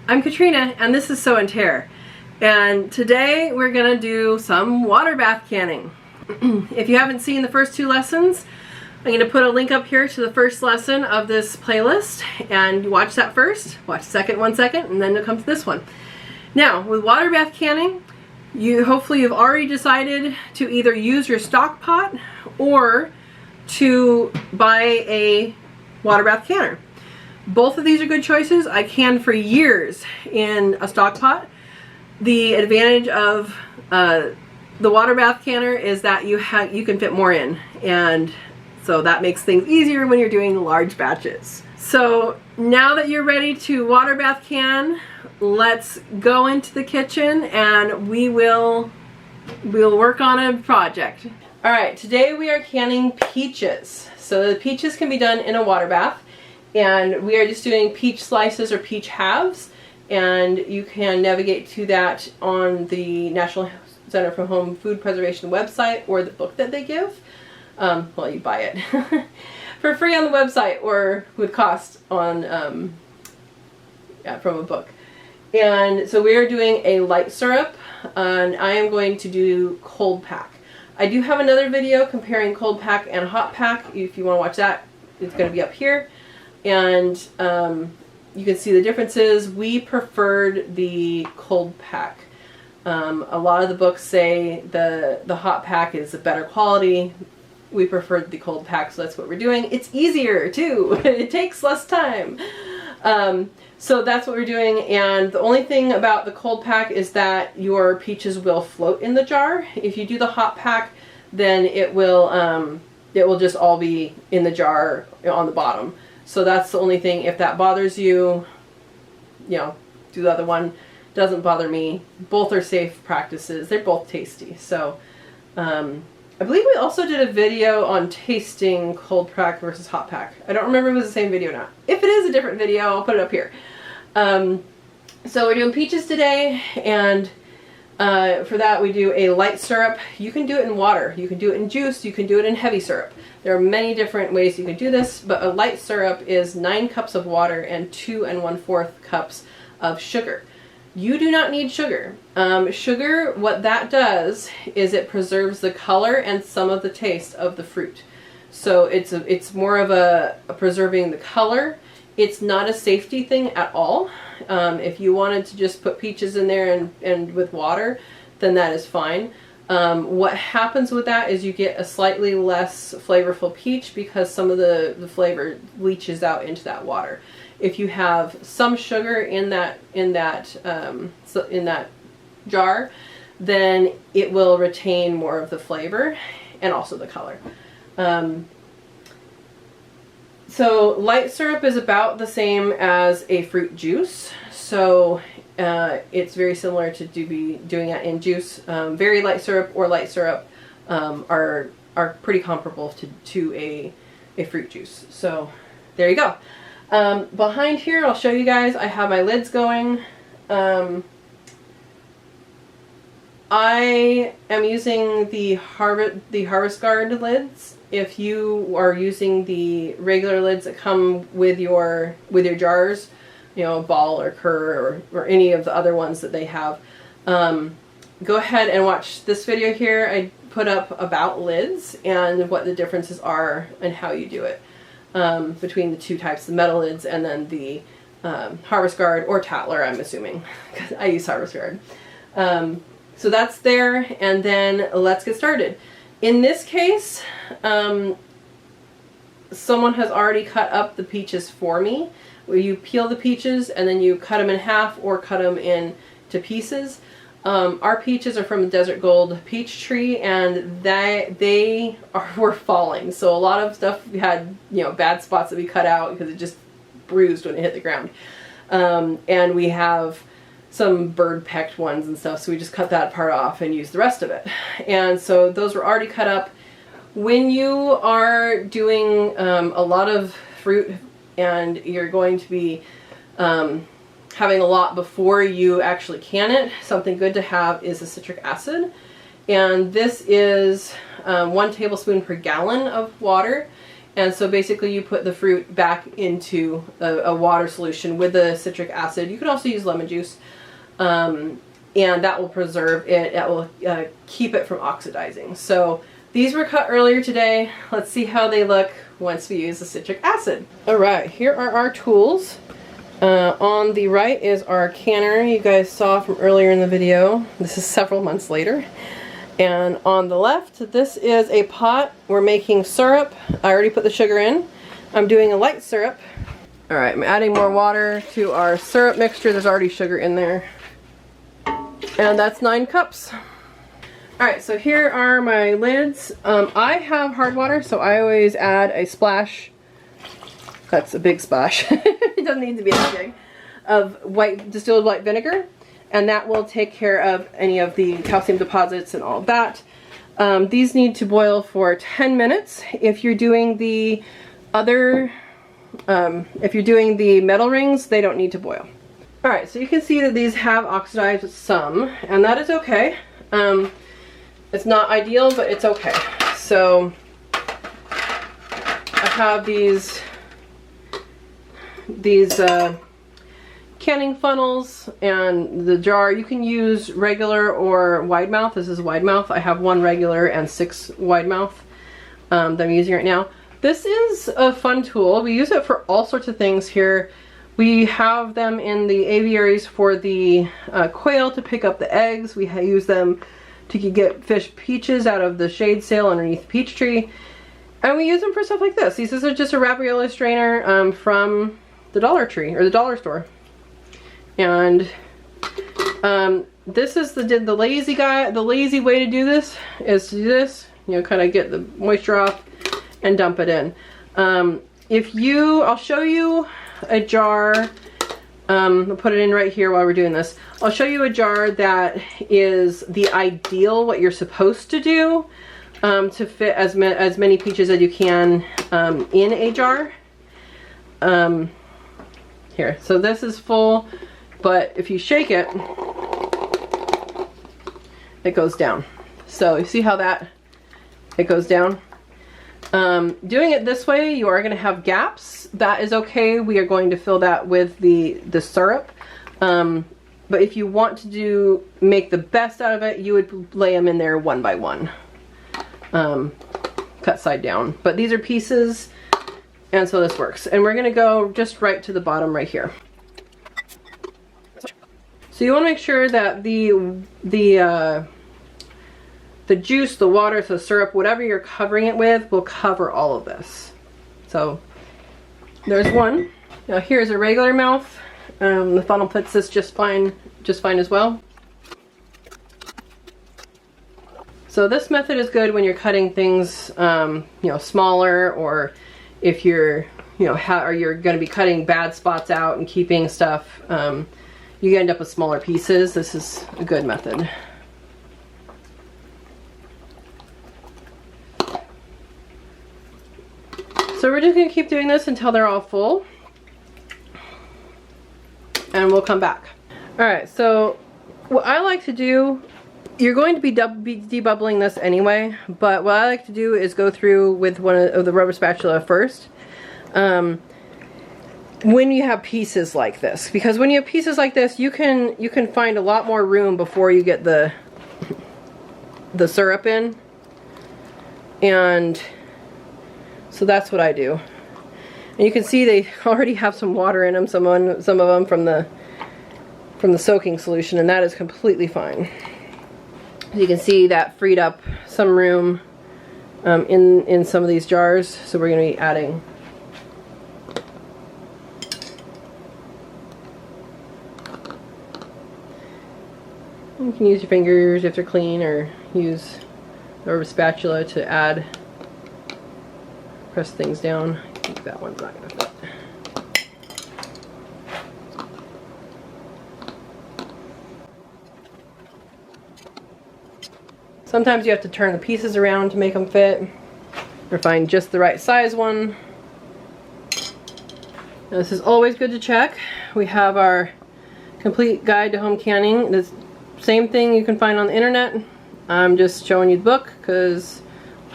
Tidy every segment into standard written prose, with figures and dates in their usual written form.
I'm Katrina and this is Sew and Tare, and today we're gonna do some water bath canning. If you haven't seen the first two lessons, I'm gonna put a link up here to the first lesson of this playlist, and you watch that first, watch the second one second, and then you'll come to this one. Now, with water bath canning, hopefully you've already decided to either use your stock pot or to buy a water bath canner. Both of these are good choices. I canned for years in a stock pot. The advantage of the water bath canner is that you can fit more in, and so that makes things easier when you're doing large batches. So now that you're ready to water bath can, let's go into the kitchen and we'll work on a project. All right, today we are canning peaches. So the peaches can be done in a water bath, and we are just doing peach slices or peach halves, and you can navigate to that on the National Center for Home Food Preservation website or the book that they give. Well, you buy it for free on the website, or would cost on from a book. And so we are doing a light syrup, and I am going to do cold pack. I do have another video comparing cold pack and hot pack. If you want to watch that, it's going to be up here. And you can see the differences. We preferred the cold pack. A lot of the books say the hot pack is a better quality. We preferred the cold pack, so that's what we're doing. It's easier too. It takes less time. So that's what we're doing, and the only thing about the cold pack is that your peaches will float in the jar. If you do the hot pack, then it will just all be in the jar on the bottom. So that's the only thing. If that bothers you, do the other one. Doesn't bother me. Both are safe practices. They're both tasty. So I believe we also did a video on tasting cold pack versus hot pack. I don't remember if it was the same video or not. If it is a different video, I'll put it up here. So we're doing peaches today, and for that we do a light syrup. You can do it in water, you can do it in juice, you can do it in heavy syrup. There are many different ways you can do this, but a light syrup is 9 cups of water and 2 1/4 cups of sugar. You do not need sugar. Sugar, what that does is it preserves the color and some of the taste of the fruit. So it's more of a preserving the color. It's not a safety thing at all. If you wanted to just put peaches in there and with water, then that is fine. What happens with that is you get a slightly less flavorful peach because some of the flavor leaches out into that water. If you have some sugar in that jar, then it will retain more of the flavor and also the color. So light syrup is about the same as a fruit juice. So it's very similar to doing it in juice. Very light syrup or light syrup are pretty comparable to a fruit juice. So there you go. Behind here, I'll show you guys, I have my lids going. I am using the Harvest Guard lids. If you are using the regular lids that come with your jars, Ball or Kerr or any of the other ones that they have, go ahead and watch this video here. I put up about lids and what the differences are and how you do it. Between the two types, the metal lids and then the Harvest Guard or Tare, I'm assuming, because I use Harvest Guard. So that's there, and then let's get started. In this case, someone has already cut up the peaches for me, where you peel the peaches and then you cut them in half or cut them into pieces. Our peaches are from the Desert Gold peach tree, and they were falling. So a lot of stuff we had, bad spots that we cut out because it just bruised when it hit the ground. And we have some bird-pecked ones and stuff, so we just cut that part off and used the rest of it. And so those were already cut up. When you are doing a lot of fruit and you're going to be having a lot before you actually can it, something good to have is a citric acid. And this is 1 tablespoon per gallon of water. And so basically you put the fruit back into a water solution with the citric acid. You could also use lemon juice. And that will preserve it. It will keep it from oxidizing. So these were cut earlier today. Let's see how they look once we use the citric acid. All right, here are our tools. On the right is our canner you guys saw from earlier in the video. This is several months later. And on the left, this is a pot. We're making syrup. I already put the sugar in. I'm doing a light syrup. All right, I'm adding more water to our syrup mixture. There's already sugar in there. And that's 9 cups. All right, so here are my lids. I have hard water, so I always add a splash. That's a big splash. It doesn't need to be that big. Of distilled white vinegar. And that will take care of any of the calcium deposits and all of that. These need to boil for 10 minutes. If you're doing the metal rings, they don't need to boil. All right, so you can see that these have oxidized some, and that is okay. It's not ideal, but it's okay. So I have these canning funnels and the jar. You can use regular or wide mouth. This is wide mouth. I have 1 regular and 6 wide mouth that I'm using right now. This is a fun tool. We use it for all sorts of things here. We have them in the aviaries for the quail to pick up the eggs. We use them to get fish peaches out of the shade sail underneath the peach tree. And we use them for stuff like this. This is just a ravioli strainer from the Dollar Tree or the dollar store. And this is the lazy way to do this is to do this, you know, kind of get the moisture off and dump it in. I'll show you a jar. I'll put it in right here while we're doing this. I'll show you a jar that is the ideal, what you're supposed to do to fit as many peaches as you can in a jar. Here, so this is full. But if you shake it, it goes down. So you see how it goes down? Doing it this way, you are going to have gaps. That is okay. We are going to fill that with the syrup. But if you want to make the best out of it, you would lay them in there 1 by 1. Cut side down. But these are pieces, and so this works. And we're going to go just right to the bottom right here. So you want to make sure that the juice, the water, the syrup, whatever you're covering it with will cover all of this. So there's one. Now here's a regular mouth. The funnel fits this just fine as well. So this method is good when you're cutting things, you know, smaller, or if you're, you know, you're going to be cutting bad spots out and keeping stuff. You end up with smaller pieces. This is a good method. So we're just going to keep doing this until they're all full. And we'll come back. Alright, so what I like to do, you're going to be debubbling this anyway, but what I like to do is go through with one of the rubber spatula first. When you have pieces like this, because when you have pieces like this, you can find a lot more room before you get the syrup in, and so that's what I do. And you can see they already have some water in them, some of them from the soaking solution, and that is completely fine. As you can see, that freed up some room in some of these jars, so we're going to be adding. You can use your fingers if they're clean, or use the rubber spatula to add, press things down. I think that one's not going to fit. Sometimes you have to turn the pieces around to make them fit, or find just the right size one. Now, this is always good to check. We have our complete guide to home canning. This same thing you can find on the internet. I'm just showing you the book because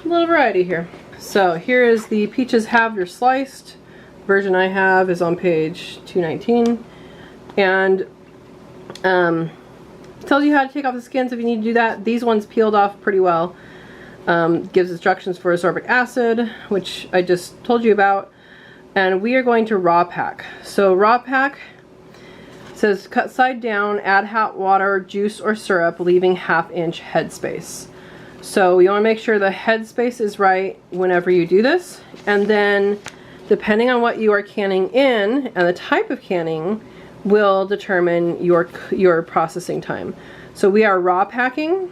a little variety here. So here is the peaches halved or sliced. The version I have is on page 219. And tells you how to take off the skins if you need to do that. These ones peeled off pretty well. Gives instructions for ascorbic acid, which I just told you about. And we are going to raw pack. So raw pack says cut side down, add hot water, juice, or syrup, leaving 1/2 inch headspace. So you want to make sure the headspace is right whenever you do this. And then depending on what you are canning in and the type of canning will determine your processing time. So we are raw packing,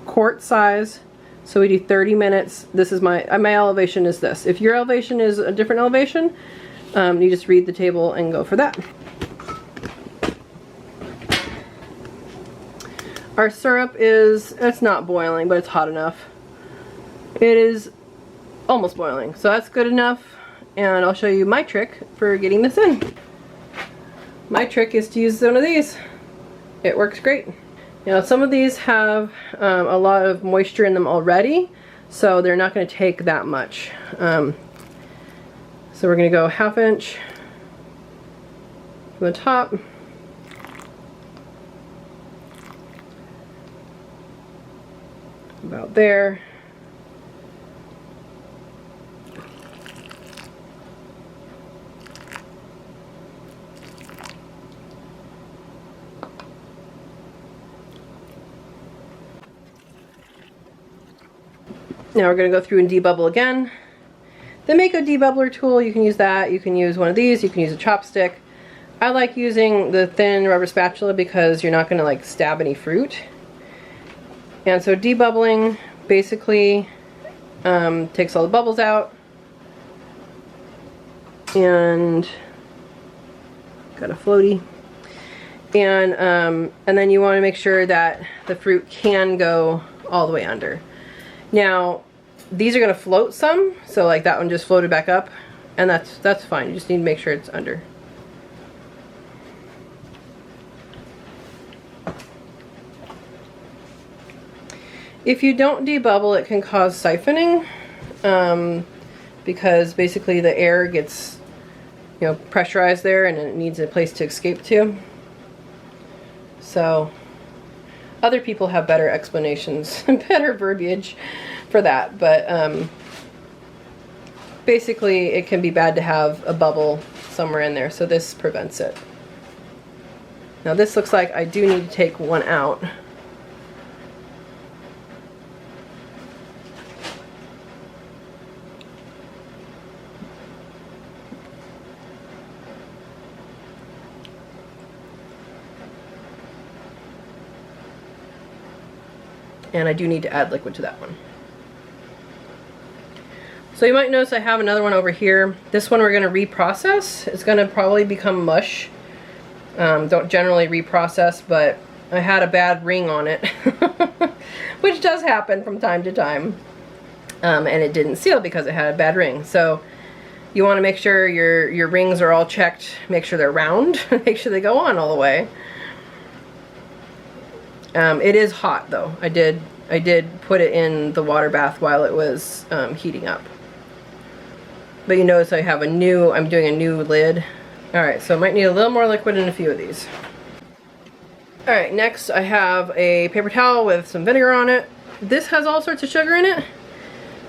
quart size. So we do 30 minutes. This is my elevation is this. If your elevation is a different elevation, you just read the table and go for that. Our syrup it's not boiling, but it's hot enough. It is almost boiling, so that's good enough. And I'll show you my trick for getting this in. My trick is to use one of these. It works great. Now some of these have a lot of moisture in them already, so they're not going to take that much. So we're going to go 1/2 inch from the top. About there. Now we're going to go through and debubble again. The Mako debubbler tool, you can use that. You can use one of these. You can use a chopstick. I like using the thin rubber spatula because you're not going to like stab any fruit. And so debubbling basically takes all the bubbles out. And got a floaty. And then you want to make sure that the fruit can go all the way under. Now, these are going to float some, so like that one just floated back up, and that's fine. You just need to make sure it's under. If you don't debubble, it can cause siphoning, because basically the air gets, pressurized there, and it needs a place to escape to. So other people have better explanations and better verbiage for that, but basically it can be bad to have a bubble somewhere in there, so this prevents it. Now this looks like I do need to take one out. And I do need to add liquid to that one. So you might notice I have another one over here. This one we're going to reprocess. It's going to probably become mush. Don't generally reprocess, but I had a bad ring on it, which does happen from time to time. And it didn't seal because it had a bad ring. So you want to make sure your rings are all checked, make sure they're round, make sure they go on all the way. It is hot though. I did put it in the water bath while it was heating up. But you notice I'm doing a new lid. Alright, so I might need a little more liquid in a few of these. Alright, next I have a paper towel with some vinegar on it. This has all sorts of sugar in it.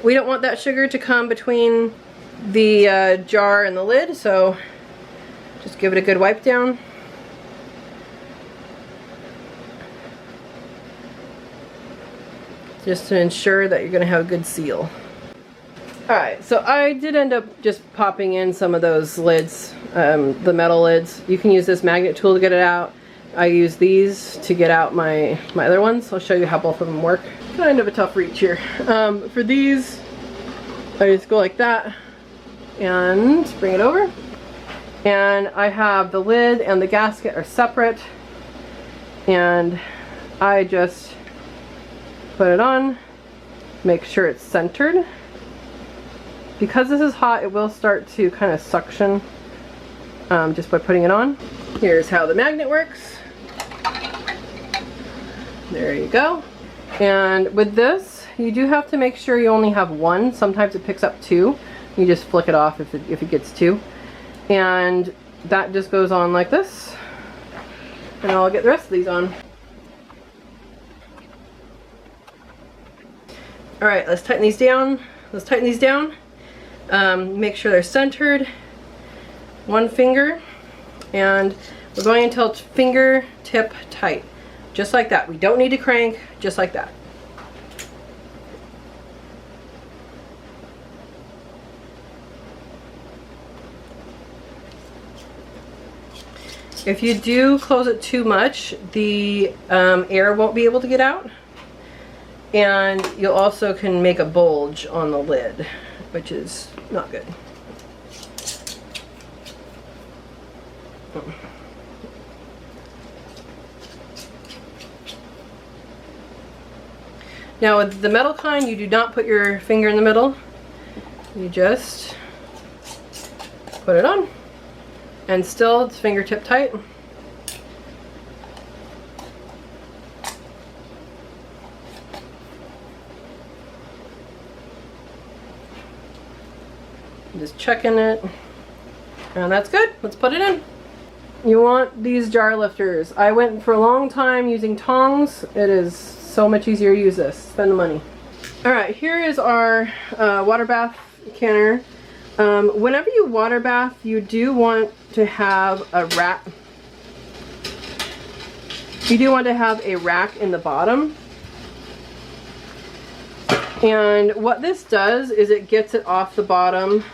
We don't want that sugar to come between the jar and the lid, so just give it a good wipe down. Just to ensure that you're going to have a good seal. Alright, so I did end up just popping in some of those lids, the metal lids. You can use this magnet tool to get it out. I use these to get out my other ones. I'll show you how both of them work. Kind of a tough reach here. For these, I just go like that and bring it over. And I have the lid and the gasket are separate. And I just put it on, make sure it's centered. Because this is hot, it will start to kind of suction just by putting it on. Here's how the magnet works. There you go. And with this, you do have to make sure you only have one. Sometimes it picks up two. You just flick it off if it gets two. And that just goes on like this. And I'll get the rest of these on. Alright, let's tighten these down. Let's tighten these down. Make sure they're centered. One finger. And we're going until it's fingertip tight. Just like that. We don't need to crank, just like that. If you do close it too much, the air won't be able to get out. And you'll also can make a bulge on the lid, which is not good. Now with the metal kind, you do not put your finger in the middle. You just put it on. And still, it's fingertip tight. Just checking it. And that's good. Let's put it in. You want these jar lifters. I went for a long time using tongs. It is so much easier to use this. Spend the money. Alright, here is our water bath canner. Whenever you water bath, you do want to have a rack. You do want to have a rack in the bottom. And what this does is it gets it off the bottom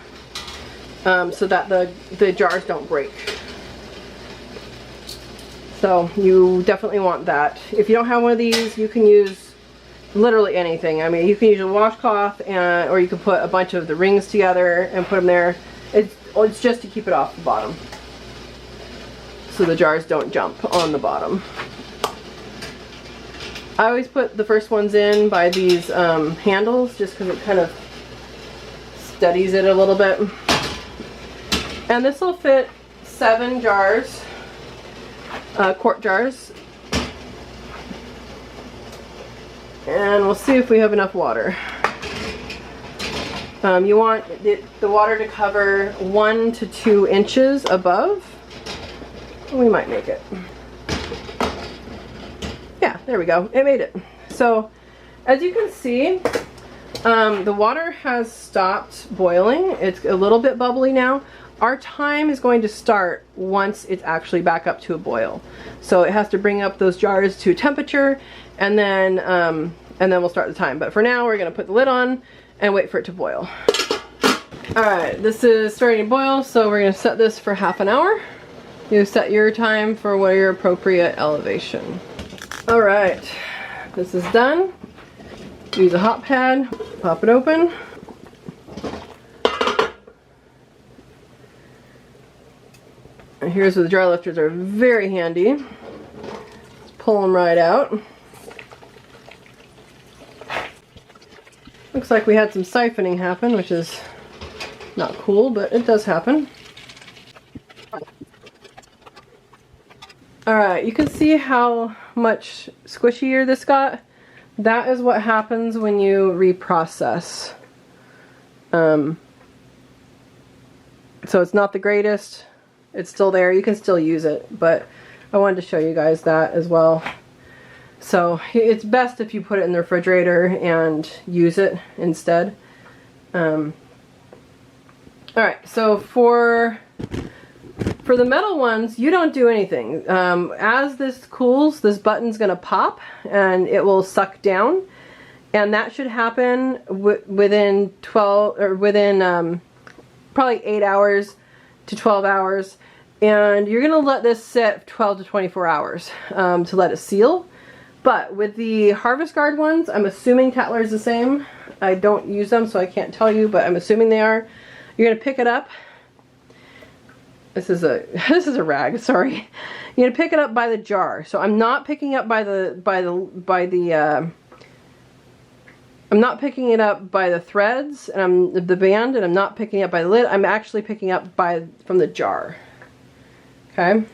so that the jars don't break. So you definitely want that. If you don't have one of these, you can use literally anything. I mean, you can use a washcloth, or you can put a bunch of the rings together and put them there. It's just to keep it off the bottom, so the jars don't jump on the bottom. I always put the first ones in by these handles, just because it kind of steadies it a little bit. And this will fit 7 jars, quart jars. And we'll see if we have enough water. You want the water to cover 1 to 2 inches above. We might make it. Yeah, there we go. It made it. So, as you can see, the water has stopped boiling. It's a little bit bubbly now. Our time is going to start once it's actually back up to a boil. So it has to bring up those jars to temperature, and then we'll start the time. But for now, we're going to put the lid on and wait for it to boil. Alright, this is starting to boil, so we're going to set this for half an hour. You set your time for what your appropriate elevation. Alright, this is done. Use a hot pad, pop it open. And here's where the jar lifters are very handy. Let's pull them right out. Looks like we had some siphoning happen, which is not cool, but it does happen. Alright, you can see how much squishier this got. That is what happens when you reprocess. So it's not the greatest. It's still there. You can still use it, but I wanted to show you guys that as well. So it's best if you put it in the refrigerator and use it instead. Alright, so for the metal ones, you don't do anything. As this cools, this button's going to pop and it will suck down. And that should happen within probably 8 hours to 12 hours. And you're going to let this sit 12 to 24 hours to let it seal. But with the Harvest Guard ones, I'm assuming Tatler is the same. I don't use them, so I can't tell you, but I'm assuming they are. You're going to pick it up. This is a rag, sorry. You're going to pick it up by the jar. So I'm not picking up I'm not picking it up by the threads and the band, and I'm not picking it up by the lid. I'm actually picking up from the jar. Okay?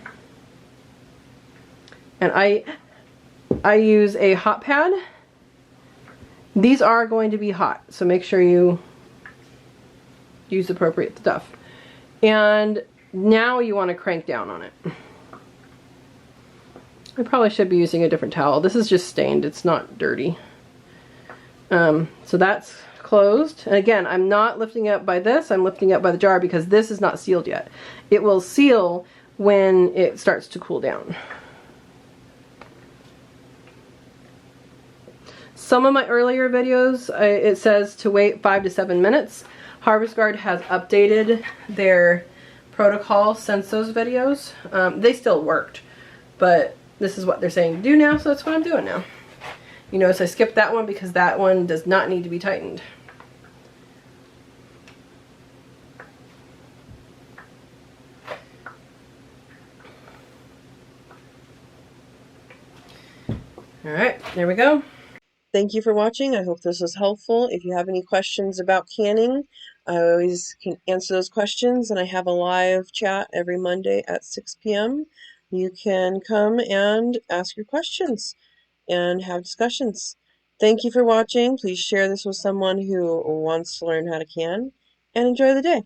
And I use a hot pad, These are going to be hot, so make sure you use appropriate stuff. And now you want to crank down on it. I probably should be using a different towel. This is just stained, it's not dirty. So that's closed. And again, I'm not lifting up by this, I'm lifting up by the jar because this is not sealed yet. It will seal when it starts to cool down. Some of my earlier videos, it says to wait 5 to 7 minutes. Harvest Guard has updated their protocol since those videos. They still worked, but this is what they're saying to do now, so that's what I'm doing now. You notice I skipped that one because that one does not need to be tightened. Alright, there we go. Thank you for watching. I hope this was helpful. If you have any questions about canning, I always can answer those questions, and I have a live chat every Monday at 6 p.m. You can come and ask your questions and have discussions. Thank you for watching. Please share this with someone who wants to learn how to can, and enjoy the day.